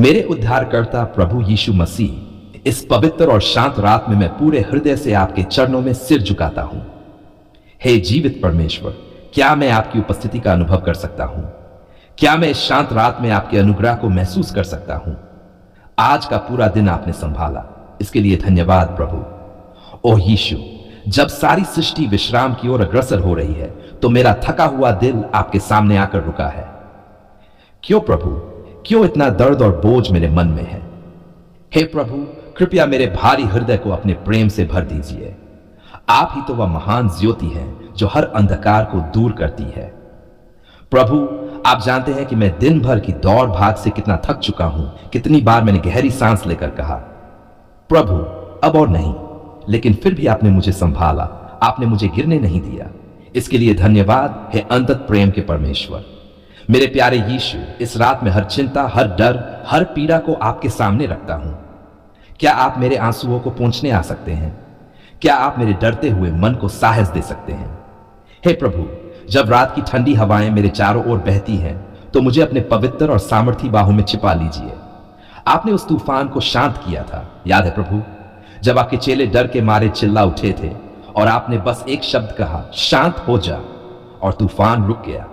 मेरे उद्धारकर्ता प्रभु यीशु मसीह, इस पवित्र और शांत रात में मैं पूरे हृदय से आपके चरणों में सिर झुकाता हूं। हे जीवित परमेश्वर, क्या मैं आपकी उपस्थिति का अनुभव कर सकता हूं? क्या मैं इस शांत रात में आपके अनुग्रह को महसूस कर सकता हूं? आज का पूरा दिन आपने संभाला, इसके लिए धन्यवाद प्रभु। ओह यीशु, जब सारी सृष्टि विश्राम की ओर अग्रसर हो रही है तो मेरा थका हुआ दिल आपके सामने आकर रुका है। क्यों प्रभु, क्यों इतना दर्द और बोझ मेरे मन में है? हे प्रभु, कृपया मेरे भारी हृदय को अपने प्रेम से भर दीजिए। आप ही तो वह महान ज्योति है जो हर अंधकार को दूर करती है। प्रभु, आप जानते हैं कि मैं दिन भर की दौड़ भाग से कितना थक चुका हूं। कितनी बार मैंने गहरी सांस लेकर कहा, प्रभु अब और नहीं, लेकिन फिर भी आपने मुझे संभाला, आपने मुझे गिरने नहीं दिया। इसके लिए धन्यवाद हे अनंत प्रेम के परमेश्वर। मेरे प्यारे यीशु, इस रात में हर चिंता, हर डर, हर पीड़ा को आपके सामने रखता हूं। क्या आप मेरे आंसुओं को पोंछने आ सकते हैं? क्या आप मेरे डरते हुए मन को साहस दे सकते हैं? हे प्रभु, जब रात की ठंडी हवाएं मेरे चारों ओर बहती हैं तो मुझे अपने पवित्र और सामर्थी बाहों में छिपा लीजिए। आपने उस तूफान को शांत किया था, याद है प्रभु, जब आपके चेले डर के मारे चिल्ला उठे थे और आपने बस एक शब्द कहा, शांत हो जा, और तूफान रुक गया।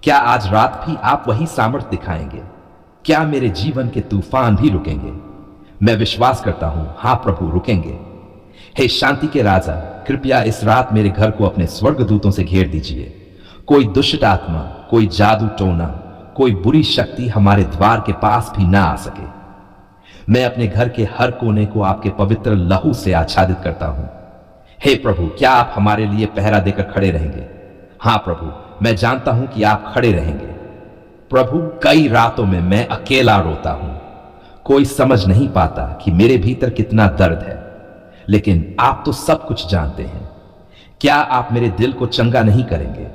क्या आज रात भी आप वही सामर्थ्य दिखाएंगे? क्या मेरे जीवन के तूफान भी रुकेंगे? मैं विश्वास करता हूं, हां प्रभु, रुकेंगे। हे शांति के राजा, कृपया इस रात मेरे घर को अपने स्वर्गदूतों से घेर दीजिए। कोई दुष्ट आत्मा, कोई जादू टोना, कोई बुरी शक्ति हमारे द्वार के पास भी ना आ सके। मैं अपने घर के हर कोने को आपके पवित्र लहू से आच्छादित करता हूं। हे प्रभु, क्या आप हमारे लिए पहरा देकर खड़े रहेंगे? हां प्रभु, मैं जानता हूं कि आप खड़े रहेंगे। प्रभु, कई रातों में मैं अकेला रोता हूं। कोई समझ नहीं पाता कि मेरे भीतर कितना दर्द है, लेकिन आप तो सब कुछ जानते हैं। क्या आप मेरे दिल को चंगा नहीं करेंगे?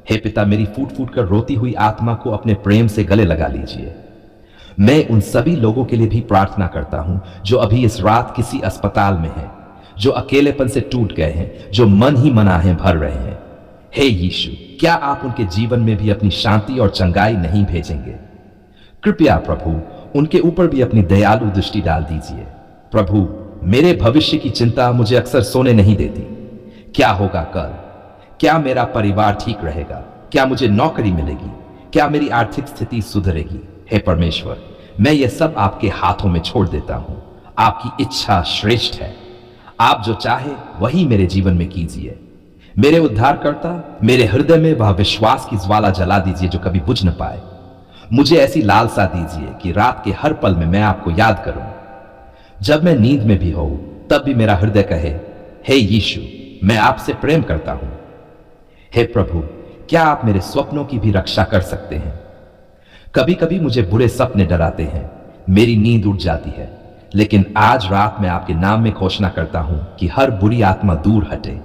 हे पिता, मेरी फूट फूट कर रोती हुई आत्मा को अपने प्रेम से गले लगा लीजिए। मैं उन सभी लोगों के लिए भी प्रार्थना करता हूं जो अभी इस रात किसी अस्पताल में हैं, जो अकेलेपन से टूट गए हैं, जो मन ही मनाहे भर रहे हैं। हे यीशु, क्या आप उनके जीवन में भी अपनी शांति और चंगाई नहीं भेजेंगे? कृपया प्रभु, उनके ऊपर भी अपनी दयालु दृष्टि डाल दीजिए। प्रभु, मेरे भविष्य की चिंता मुझे अक्सर सोने नहीं देती। क्या होगा कल? क्या मेरा परिवार ठीक रहेगा? क्या मुझे नौकरी मिलेगी? क्या मेरी आर्थिक स्थिति सुधरेगी? हे परमेश्वर, मैं ये सब आपके हाथों में छोड़ देता हूं। आपकी इच्छा श्रेष्ठ है। आप जो चाहे वही मेरे जीवन में कीजिए। मेरे उद्धारकर्ता, मेरे हृदय में वह विश्वास की ज्वाला जला दीजिए जो कभी बुझ न पाए। मुझे ऐसी लालसा दीजिए कि रात के हर पल में मैं आपको याद करूं। जब मैं नींद में भी हूं तब भी मेरा हृदय कहे, हे यीशु, मैं आपसे प्रेम करता हूं। हे प्रभु, क्या आप मेरे स्वप्नों की भी रक्षा कर सकते हैं? कभी कभी मुझे बुरे सपने डराते हैं, मेरी नींद उड़ जाती है, लेकिन आज रात मैं आपके नाम में घोषणा करता हूं कि हर बुरी आत्मा दूर हटे।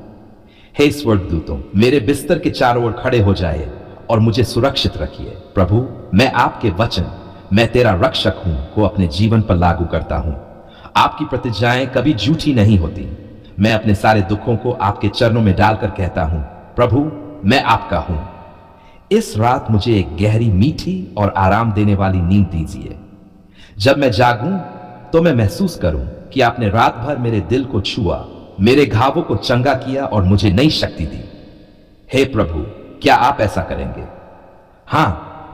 हे स्वर्गदूतों, मेरे बिस्तर के चारों ओर खड़े हो जाए और मुझे सुरक्षित रखिए। प्रभु, मैं आपके वचन, मैं तेरा रक्षक हूं, को अपने जीवन पर लागू करता हूं। आपकी प्रतिज्ञाएं कभी झूठी नहीं होती। मैं अपने सारे दुखों को आपके चरणों में डालकर कहता हूं, प्रभु, मैं आपका हूं। इस रात मुझे एक गहरी, मीठी और आराम देने वाली नींद दीजिए। जब मैं जागूं तो मैं महसूस करूं कि आपने रात भर मेरे दिल को छुआ, मेरे घावों को चंगा किया और मुझे नई शक्ति दी। हे प्रभु, क्या आप ऐसा करेंगे? हां,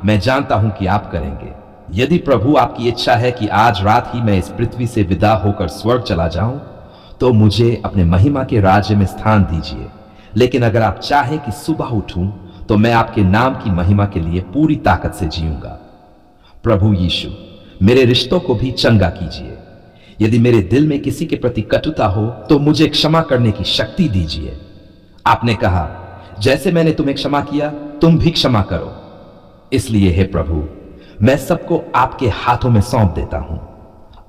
मैं जानता हूं कि आप करेंगे। यदि प्रभु आपकी इच्छा है कि आज रात ही मैं इस पृथ्वी से विदा होकर स्वर्ग चला जाऊं, तो मुझे अपने महिमा के राज्य में स्थान दीजिए। लेकिन अगर आप चाहें कि सुबह उठूं, तो मैं आपके नाम की महिमा के लिए पूरी ताकत से जीऊंगा। प्रभु यीशु, मेरे रिश्तों को भी चंगा कीजिए। यदि मेरे दिल में किसी के प्रति कटुता हो तो मुझे क्षमा करने की शक्ति दीजिए। आपने कहा, जैसे मैंने तुम्हें क्षमा किया, तुम भी क्षमा करो। इसलिए हे प्रभु, मैं सबको आपके हाथों में सौंप देता हूं।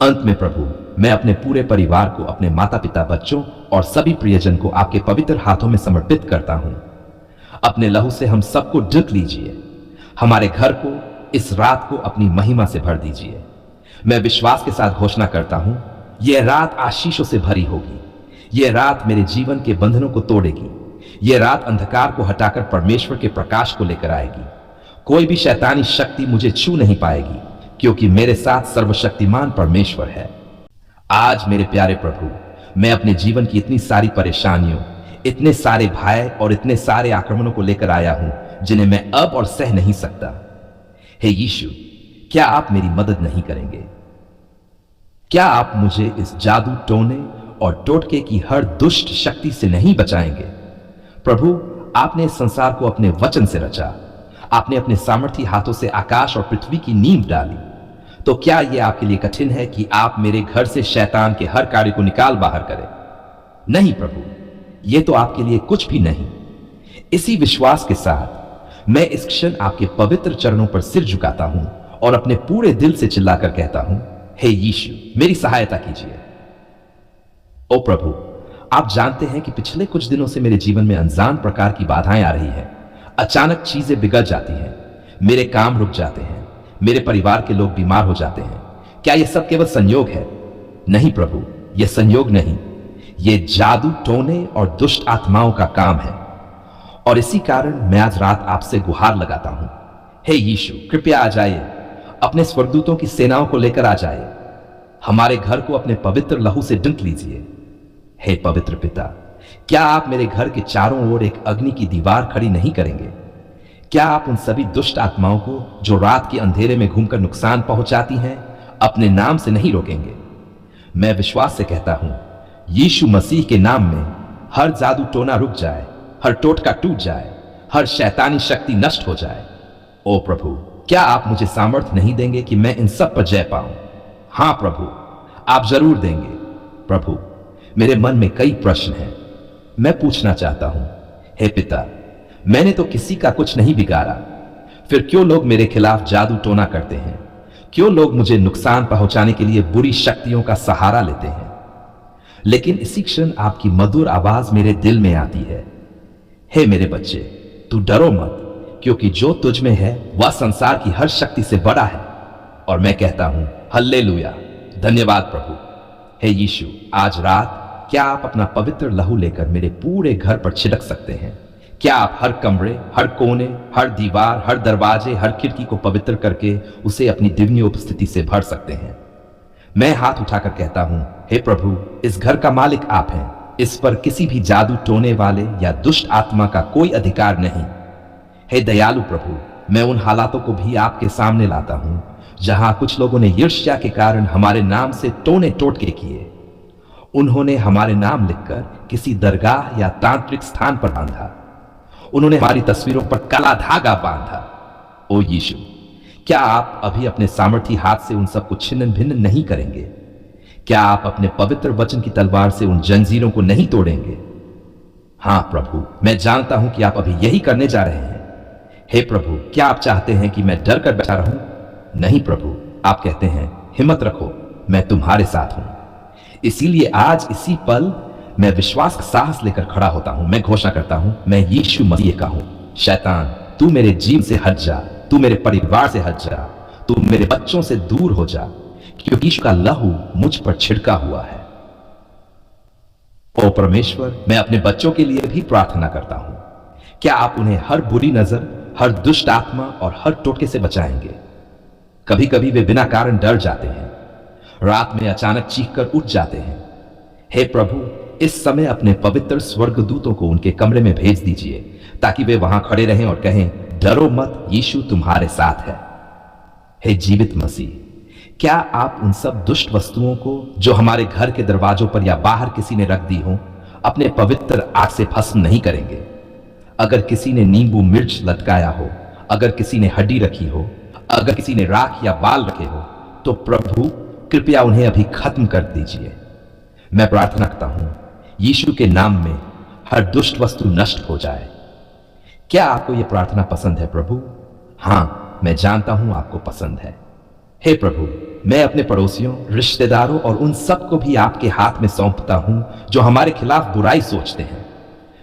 अंत में प्रभु, मैं अपने पूरे परिवार को, अपने माता पिता, बच्चों और सभी प्रियजन को आपके पवित्र हाथों में समर्पित करता हूं। अपने लहू से हम सबको ढक लीजिए। हमारे घर को, इस रात को अपनी महिमा से भर दीजिए। मैं विश्वास के साथ घोषणा करता हूं, यह रात आशीषों से भरी होगी। यह रात मेरे जीवन के बंधनों को तोड़ेगी। यह रात अंधकार को हटाकर परमेश्वर के प्रकाश को लेकर आएगी। कोई भी शैतानी शक्ति मुझे छू नहीं पाएगी, क्योंकि मेरे साथ सर्वशक्तिमान परमेश्वर है। आज मेरे प्यारे प्रभु, मैं अपने जीवन की इतनी सारी परेशानियों, इतने सारे भय और इतने सारे आक्रमणों को लेकर आया हूं जिन्हें मैं अब और सह नहीं सकता। हे यीशु, क्या आप मेरी मदद नहीं करेंगे? क्या आप मुझे इस जादू टोने और टोटके की हर दुष्ट शक्ति से नहीं बचाएंगे? प्रभु, आपने इस संसार को अपने वचन से रचा। आपने अपने सामर्थी हाथों से आकाश और पृथ्वी की नींव डाली। तो क्या यह आपके लिए कठिन है कि आप मेरे घर से शैतान के हर कार्य को निकाल बाहर करें? नहीं प्रभु, यह तो आपके लिए कुछ भी नहीं। इसी विश्वास के साथ मैं इस क्षण आपके पवित्र चरणों पर सिर झुकाता हूं और अपने पूरे दिल से चिल्लाकर कहता हूं, हे यीशु, मेरी सहायता कीजिए। ओ प्रभु, आप जानते हैं कि पिछले कुछ दिनों से मेरे जीवन में अनजान प्रकार की बाधाएं आ रही हैं। अचानक चीजें बिगड़ जाती हैं, मेरे काम रुक जाते हैं, मेरे परिवार के लोग बीमार हो जाते हैं। क्या यह सब केवल संयोग है? नहीं प्रभु, यह संयोग नहीं, यह जादू टोने और दुष्ट आत्माओं का काम है। और इसी कारण मैं आज रात आपसे गुहार लगाता हूं, हे यीशु, कृपया आ जाइए, अपने स्वर्गदूतों की सेनाओं को लेकर आ जाइए, हमारे घर को अपने पवित्र लहू से डंक लीजिए। हे पवित्र पिता, क्या आप मेरे घर के चारों ओर एक अग्नि की दीवार खड़ी नहीं करेंगे? क्या आप उन सभी दुष्ट आत्माओं को जो रात के अंधेरे में घूमकर नुकसान पहुंचाती हैं, अपने नाम से नहीं रोकेंगे? मैं विश्वास से कहता हूं, यीशु मसीह के नाम में हर जादू टोना रुक जाए, हर टोटका टूट जाए, हर शैतानी शक्ति नष्ट हो जाए। ओ प्रभु, क्या आप मुझे सामर्थ्य नहीं देंगे कि मैं इन सब पर जय पाऊं? हां प्रभु, आप जरूर देंगे। प्रभु, मेरे मन में कई प्रश्न हैं। मैं पूछना चाहता हूं, हे पिता, मैंने तो किसी का कुछ नहीं बिगाड़ा, फिर क्यों लोग मेरे खिलाफ जादू टोना करते हैं? क्यों लोग मुझे नुकसान पहुंचाने के लिए बुरी शक्तियों का सहारा लेते हैं? लेकिन इसी क्षण आपकी मधुर आवाज मेरे दिल में आती है, हे मेरे बच्चे, तू डरो मत, क्योंकि जो तुझ में है वह संसार की हर शक्ति से बड़ा है। और मैं कहता हूं, हल्लेलुया, धन्यवाद प्रभु। हे यीशु, आज रात क्या आप अपना पवित्र लहू लेकर मेरे पूरे घर पर छिड़क सकते हैं? क्या आप हर कमरे, हर कोने, हर दीवार, हर दरवाजे, हर खिड़की को पवित्र करके उसे अपनी दिव्य उपस्थिति से भर सकते हैं? मैं हाथ उठाकर कहता हूं, हे प्रभु, इस घर का मालिक आप हैं। इस पर किसी भी जादू टोने वाले या दुष्ट आत्मा का कोई अधिकार नहीं। हे दयालु प्रभु, मैं उन हालातों को भी आपके सामने लाता हूं जहां कुछ लोगों ने ईर्ष्या के कारण हमारे नाम से टोने टोटके किए। उन्होंने हमारे नाम लिखकर किसी दरगाह या तांत्रिक स्थान पर बांधा। उन्होंने हमारी तस्वीरों पर काला धागा बांधा। ओ यीशु, क्या आप अभी अपने सामर्थी हाथ से उन सबको छिन्न भिन्न नहीं करेंगे? क्या आप अपने पवित्र वचन की तलवार से उन जंजीरों को नहीं तोड़ेंगे? हां प्रभु, मैं जानता हूं कि आप अभी यही करने जा रहे हैं। हे प्रभु, क्या आप चाहते हैं कि मैं डर कर बैठा रहूं? नहीं प्रभु, आप कहते हैं, हिम्मत रखो, मैं तुम्हारे साथ हूं। इसीलिए आज इसी पल मैं विश्वास का साहस लेकर खड़ा होता हूं। मैं घोषणा करता हूं, मैं यीशु मसीह का हूं। शैतान, तू मेरे जीवन से हट जा, तू मेरे परिवार से हट जा, तू मेरे बच्चों से दूर हो जा, क्योंकि यीशु का लहू मुझ पर छिड़का हुआ है। ओ परमेश्वर, मैं अपने बच्चों के लिए भी प्रार्थना करता हूं। क्या आप उन्हें हर बुरी नजर, हर दुष्ट आत्मा और हर टोटके से बचाएंगे? कभी कभी वे बिना कारण डर जाते हैं, रात में अचानक चीख कर उठ जाते हैं। हे प्रभु, इस समय अपने पवित्र स्वर्गदूतों को उनके कमरे में भेज दीजिए ताकि वे वहां खड़े रहें और कहें, डरो मत, यीशु तुम्हारे साथ है। हे जीवित मसीह, क्या आप उन सब दुष्ट वस्तुओं को जो हमारे घर के दरवाजों पर या बाहर किसी ने रख दी हो, अपने पवित्र आग से भस्म नहीं करेंगे? अगर किसी ने नींबू मिर्च लटकाया हो, अगर किसी ने हड्डी रखी हो, अगर किसी ने राख या बाल रखे हो, तो प्रभु कृपया उन्हें अभी खत्म कर दीजिए। मैं प्रार्थना करता हूं, यीशु के नाम में हर दुष्ट वस्तु नष्ट हो जाए। क्या आपको यह प्रार्थना पसंद है प्रभु? हां, मैं जानता हूं आपको पसंद है। हे प्रभु, मैं अपने पड़ोसियों, रिश्तेदारों और उन सबको भी आपके हाथ में सौंपता हूं जो हमारे खिलाफ बुराई सोचते हैं।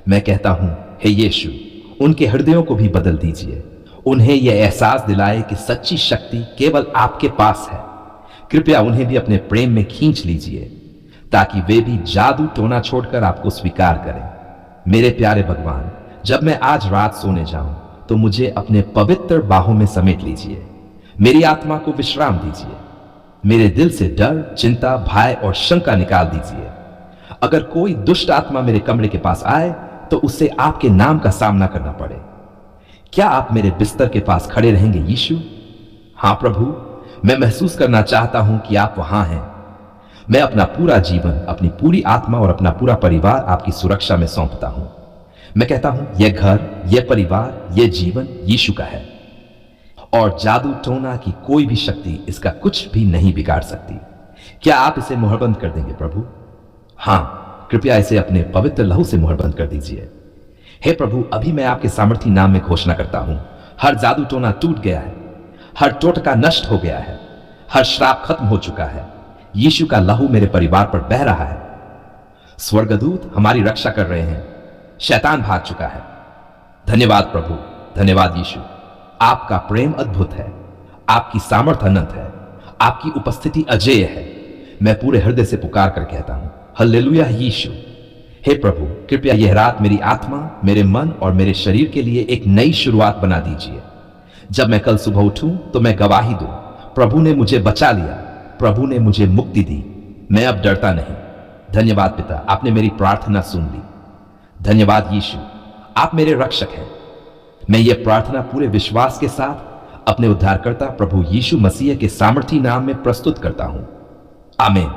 मैं कहता हूं, हे यीशु, उनके हृदयों को भी बदल दीजिए। उन्हें यह एहसास दिलाए कि सच्ची शक्ति केवल आपके पास है। कृपया उन्हें भी अपने प्रेम में खींच लीजिए ताकि वे भी जादू टोना छोड़कर आपको स्वीकार करें। मेरे प्यारे भगवान, जब मैं आज रात सोने जाऊं तो मुझे अपने पवित्र बाहों में समेट लीजिए। मेरी आत्मा को विश्राम दीजिए। मेरे दिल से डर, चिंता, भय और शंका निकाल दीजिए। अगर कोई दुष्ट आत्मा मेरे कमरे के पास आए तो उससे आपके नाम का सामना करना पड़े। क्या आप मेरे बिस्तर के पास खड़े रहेंगे यीशु? हां प्रभु, मैं महसूस करना चाहता हूं कि आप वहां हैं। मैं अपना पूरा जीवन, अपनी पूरी आत्मा और अपना पूरा परिवार आपकी सुरक्षा में सौंपता हूं। मैं कहता हूं, यह घर, यह परिवार, यह जीवन यीशु का है और जादू टोना की कोई भी शक्ति इसका कुछ भी नहीं बिगाड़ सकती। क्या आप इसे मुहरबंद कर देंगे प्रभु? हां, कृपया इसे अपने पवित्र लहू से मुहरबंद कर दीजिए। हे प्रभु, अभी मैं आपके सामर्थी नाम में घोषणा करता हूं, हर जादू टोना टूट गया है, हर टोटका नष्ट हो गया है, हर श्राप खत्म हो चुका है। यीशु का लहू मेरे परिवार पर बह रहा है। स्वर्गदूत हमारी रक्षा कर रहे हैं। शैतान भाग चुका है। धन्यवाद प्रभु, धन्यवाद यीशु। आपका प्रेम अद्भुत है, आपकी सामर्थ अनंत है, आपकी उपस्थिति अजेय है। मैं पूरे हृदय से पुकार कर कहता हूं, हल्लेलुया यीशु। हे प्रभु, कृपया यह रात मेरी आत्मा, मेरे मन और मेरे शरीर के लिए एक नई शुरुआत बना दीजिए। जब मैं कल सुबह उठूं तो मैं गवाही दूं, प्रभु ने मुझे बचा लिया, प्रभु ने मुझे मुक्ति दी। मैं अब डरता नहीं। धन्यवाद पिता, आपने मेरी प्रार्थना सुन ली। धन्यवाद यीशु, आप मेरे रक्षक हैं। मैं ये प्रार्थना पूरे विश्वास के साथ अपने उद्धारकर्ता प्रभु यीशु मसीह के सामर्थी नाम में प्रस्तुत करता हूं। आमीन।